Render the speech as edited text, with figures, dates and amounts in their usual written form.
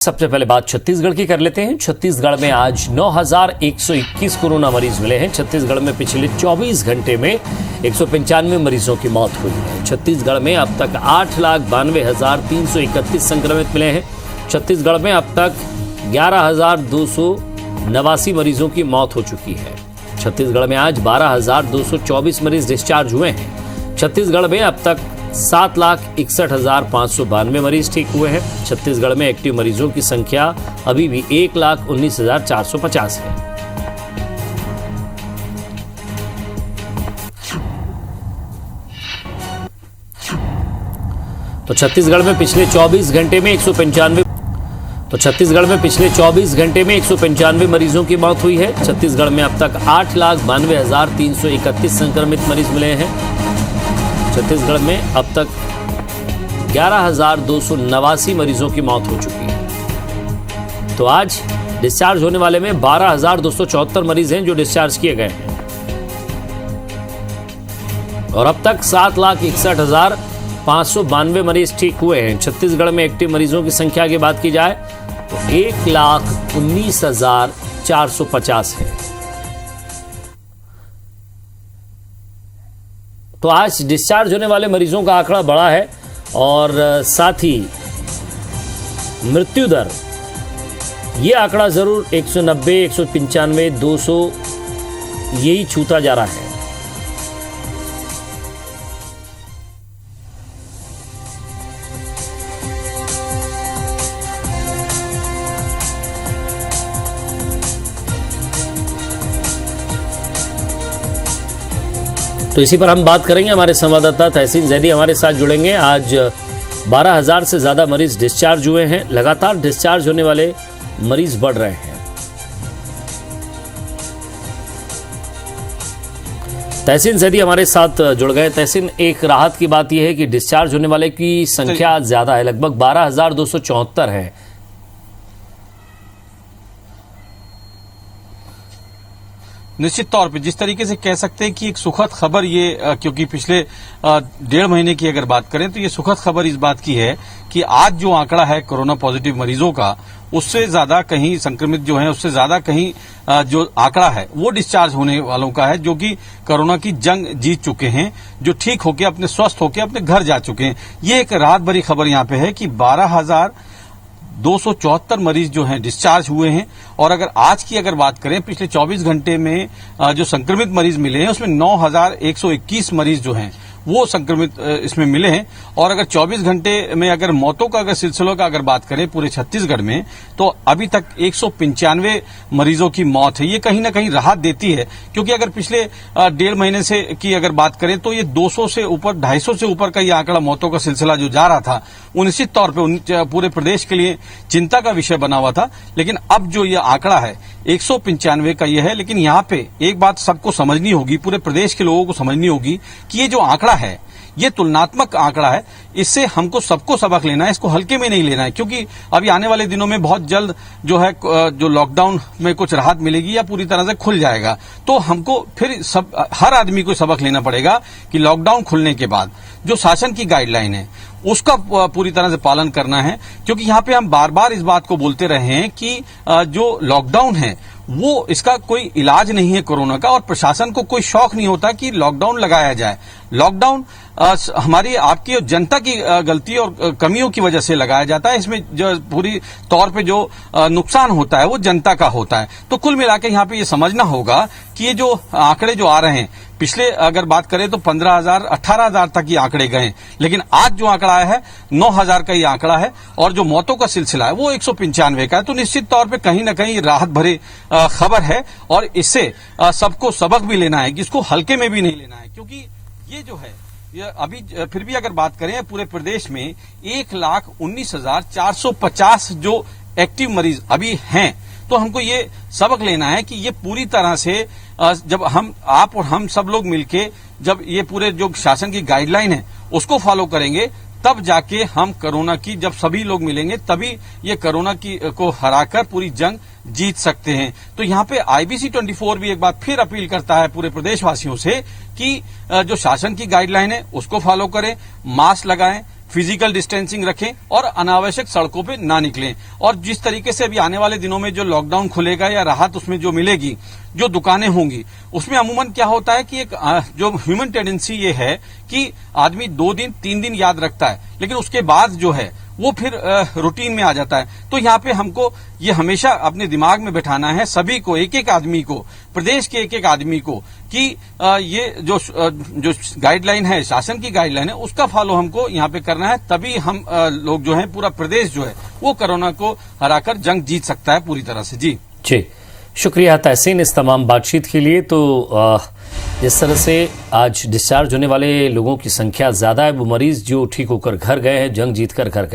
सबसे पहले बात छत्तीसगढ़ की कर लेते हैं। छत्तीसगढ़ में आज 9,121 कोरोना मरीज मिले हैं। छत्तीसगढ़ में पिछले 24 घंटे में 195 मरीजों की मौत हुई है। छत्तीसगढ़ में अब तक 8,92,331 संक्रमित मिले हैं। छत्तीसगढ़ में अब तक 11,289 मरीजों की मौत हो चुकी है। छत्तीसगढ़ में आज 12,224 मरीज डिस्चार्ज हुए हैं। छत्तीसगढ़ में अब तक 7,61,592 मरीज ठीक हुए हैं। छत्तीसगढ़ में एक्टिव मरीजों की संख्या अभी भी 1,19,450 है। तो छत्तीसगढ़ में पिछले 24 घंटे में 195 मरीजों की मौत हुई है। छत्तीसगढ़ में अब तक 8,92,331 संक्रमित मरीज मिले हैं। छत्तीसगढ़ में अब तक 11,289 मरीजों की मौत हो चुकी है। तो आज डिस्चार्ज होने वाले में 12,274 मरीज हैं जो डिस्चार्ज किए गए हैं और अब तक 7,61,592 मरीज ठीक हुए हैं। छत्तीसगढ़ में एक्टिव मरीजों की संख्या की बात की जाए तो 1,19,450 है। तो आज डिस्चार्ज होने वाले मरीजों का आंकड़ा बड़ा है और साथ ही मृत्यु दर ये आंकड़ा जरूर 190, 195, 200 यही छूता जा रहा है। तो इसी पर हम बात करेंगे। हमारे संवाददाता तहसीन जैदी हमारे साथ जुड़ेंगे। आज 12,000 से ज्यादा मरीज डिस्चार्ज हुए हैं। लगातार डिस्चार्ज होने वाले मरीज बढ़ रहे हैं। तहसीन जैदी हमारे साथ जुड़ गए। तहसीन, एक राहत की बात यह है कि डिस्चार्ज होने वाले की संख्या ज्यादा है, लगभग 12,274 है। निश्चित तौर पे जिस तरीके से कह सकते हैं कि एक सुखद खबर ये, क्योंकि पिछले 1.5 महीने की अगर बात करें तो ये सुखद खबर इस बात की है कि आज जो आंकड़ा है कोरोना पॉजिटिव मरीजों का, उससे ज्यादा कहीं संक्रमित जो है, उससे ज्यादा कहीं जो आंकड़ा है वो डिस्चार्ज होने वालों का है, जो कि कोरोना की जंग जीत चुके हैं, जो ठीक होकर अपने स्वस्थ होकर अपने घर जा चुके हैं। ये एक राहत भरी खबर यहाँ पे है कि 12,274 मरीज जो हैं डिस्चार्ज हुए हैं। और अगर आज की अगर बात करें, पिछले 24 घंटे में जो संक्रमित मरीज मिले हैं उसमें 9,121 मरीज जो हैं वो संक्रमित इसमें मिले हैं। और अगर 24 घंटे में अगर मौतों का अगर सिलसिलों का अगर बात करें पूरे छत्तीसगढ़ में, तो अभी तक 195 मरीजों की मौत है। ये कहीं ना कहीं राहत देती है, क्योंकि अगर पिछले 1.5 महीने से की अगर बात करें तो ये 200 से ऊपर, 250 से ऊपर का ये आंकड़ा मौतों का सिलसिला जो जा रहा था वो निश्चित तौर पर पूरे प्रदेश के लिए चिंता का विषय बना हुआ था। लेकिन अब जो ये आंकड़ा है 195 का ये है। लेकिन यहाँ पे एक बात सबको समझनी होगी, पूरे प्रदेश के लोगों को समझनी होगी कि ये जो आंकड़ा है ये तुलनात्मक आंकड़ा है। इससे हमको सबको सबक लेना है, इसको हल्के में नहीं लेना है, क्योंकि अभी आने वाले दिनों में बहुत जल्द जो है जो लॉकडाउन में कुछ राहत मिलेगी या पूरी तरह से खुल जाएगा। तो हमको फिर हर आदमी को सबक लेना पड़ेगा कि लॉकडाउन खुलने के बाद जो शासन की गाइडलाइन है उसका पूरी तरह से पालन करना है। क्योंकि यहाँ पे हम बार बार इस बात को बोलते रहे हैं कि जो लॉकडाउन है वो इसका कोई इलाज नहीं है कोरोना का, और प्रशासन को कोई शौक नहीं होता कि लॉकडाउन लगाया जाए। लॉकडाउन हमारी आपकी और जनता की गलती और कमियों की वजह से लगाया जाता है। इसमें जो पूरी तौर पे जो नुकसान होता है वो जनता का होता है। तो कुल मिलाकर यहाँ पे ये समझना होगा कि ये जो आंकड़े जो आ रहे हैं, पिछले अगर बात करें तो 15,000, 18,000 तक ये आंकड़े गए, लेकिन आज जो आंकड़ा आया है 9,000 का ये आंकड़ा है और जो मौतों का सिलसिला है वो 195 का है। तो निश्चित तौर पे कहीं ना कहीं राहत भरी खबर है और इससे सबको सबक भी लेना है कि इसको हल्के में भी नहीं लेना है। क्योंकि ये जो है ये अभी फिर भी अगर बात करें पूरे प्रदेश में 1,19,450 जो एक्टिव मरीज अभी हैं, तो हमको ये सबक लेना है कि ये पूरी तरह से जब आप और हम सब लोग मिलके जब ये पूरे जो शासन की गाइडलाइन है उसको फॉलो करेंगे, तब जाके हम कोरोना की, जब सभी लोग मिलेंगे तभी ये कोरोना की को हराकर पूरी जंग जीत सकते हैं। तो यहाँ पे IBC 24 भी एक बार फिर अपील करता है पूरे प्रदेशवासियों से कि जो शासन की गाइडलाइन है उसको फॉलो करें, मास्क लगाएं, फिजिकल डिस्टेंसिंग रखें और अनावश्यक सड़कों पे ना निकलें। और जिस तरीके से अभी आने वाले दिनों में जो लॉकडाउन खुलेगा या राहत उसमें जो मिलेगी, जो दुकानें होंगी, उसमें अमूमन क्या होता है कि एक जो ह्यूमन टेंडेंसी ये है कि आदमी 2 दिन 3 दिन याद रखता है, लेकिन उसके बाद जो है वो फिर रूटीन में आ जाता है। तो यहाँ पे हमको ये हमेशा अपने दिमाग में बैठाना है, सभी को, एक एक आदमी को, प्रदेश के एक एक आदमी को, कि ये जो गाइडलाइन है, शासन की गाइडलाइन है, उसका फॉलो हमको यहाँ पे करना है। तभी हम लोग जो है, पूरा प्रदेश जो है वो कोरोना को हराकर जंग जीत सकता है पूरी तरह से। जी शुक्रिया तहसीन इस तमाम बातचीत के लिए। तो जिस तरह से आज डिस्चार्ज होने वाले लोगों की संख्या ज्यादा है, वो मरीज जो ठीक होकर घर गए हैं, जंग जीत कर घर गए।